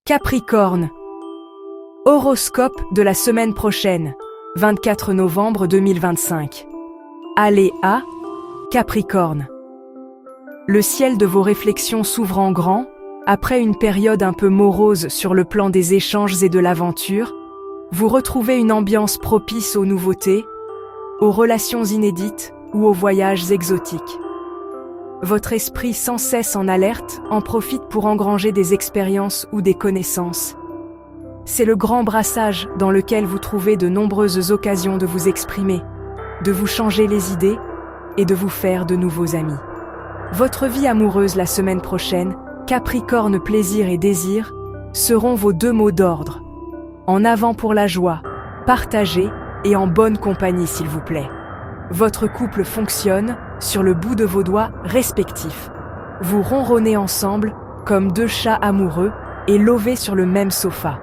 Capricorne. Horoscope de la semaine prochaine, 24 novembre 2025. Allez à Capricorne. Le ciel de vos réflexions s'ouvre en grand, après une période un peu morose sur le plan des échanges et de l'aventure, vous retrouvez une ambiance propice aux nouveautés, aux relations inédites ou aux voyages exotiques. Votre esprit sans cesse en alerte en profite pour engranger des expériences ou des connaissances. C'est le grand brassage dans lequel vous trouvez de nombreuses occasions de vous exprimer, de vous changer les idées et de vous faire de nouveaux amis. Votre vie amoureuse la semaine prochaine, Capricorne plaisir et désir, seront vos deux mots d'ordre. En avant pour la joie, partagez et en bonne compagnie s'il vous plaît. Votre couple fonctionne sur le bout de vos doigts respectifs. Vous ronronnez ensemble comme deux chats amoureux et lovés sur le même sofa.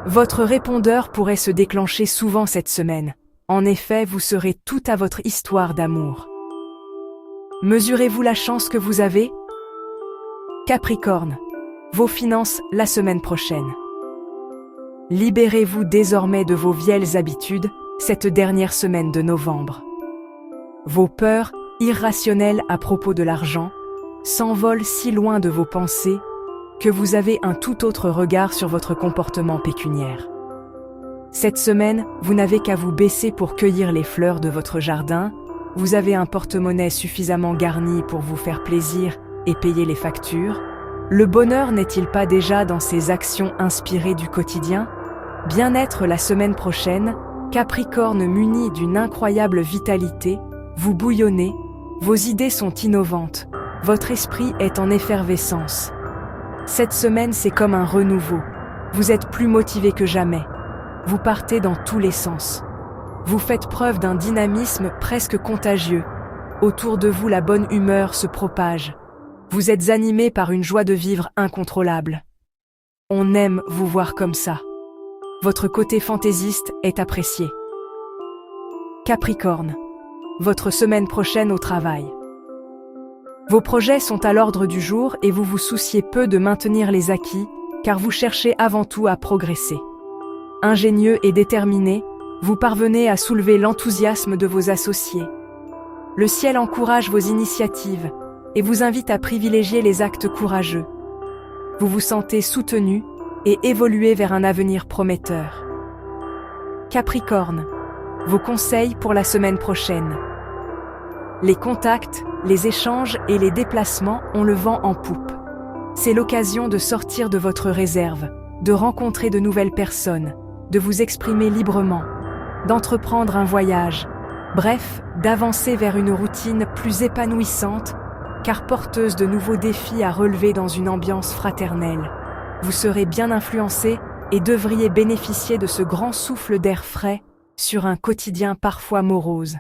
Votre répondeur pourrait se déclencher souvent cette semaine. En effet, vous serez tout à votre histoire d'amour. Mesurez-vous la chance que vous avez? Capricorne. Vos finances la semaine prochaine. Libérez-vous désormais de vos vieilles habitudes cette dernière semaine de novembre. Vos peurs irrationnelles à propos de l'argent s'envolent si loin de vos pensées que vous avez un tout autre regard sur votre comportement pécuniaire. Cette semaine, vous n'avez qu'à vous baisser pour cueillir les fleurs de votre jardin, vous avez un porte-monnaie suffisamment garni pour vous faire plaisir et payer les factures. Le bonheur n'est-il pas déjà dans ces actions inspirées du quotidien? Bien-être la semaine prochaine, Capricorne muni d'une incroyable vitalité, vous bouillonnez, vos idées sont innovantes, votre esprit est en effervescence. Cette semaine, c'est comme un renouveau. Vous êtes plus motivé que jamais. Vous partez dans tous les sens. Vous faites preuve d'un dynamisme presque contagieux. Autour de vous, la bonne humeur se propage. Vous êtes animé par une joie de vivre incontrôlable. On aime vous voir comme ça. Votre côté fantaisiste est apprécié. Capricorne. Votre semaine prochaine au travail. Vos projets sont à l'ordre du jour et vous vous souciez peu de maintenir les acquis, car vous cherchez avant tout à progresser. Ingénieux et déterminé, vous parvenez à soulever l'enthousiasme de vos associés. Le ciel encourage vos initiatives et vous invite à privilégier les actes courageux. Vous vous sentez soutenu et évoluez vers un avenir prometteur. Capricorne. Vos conseils pour la semaine prochaine. Les contacts, les échanges et les déplacements ont le vent en poupe. C'est l'occasion de sortir de votre réserve, de rencontrer de nouvelles personnes, de vous exprimer librement, d'entreprendre un voyage, bref, d'avancer vers une routine plus épanouissante, car porteuse de nouveaux défis à relever dans une ambiance fraternelle. Vous serez bien influencé et devriez bénéficier de ce grand souffle d'air frais sur un quotidien parfois morose.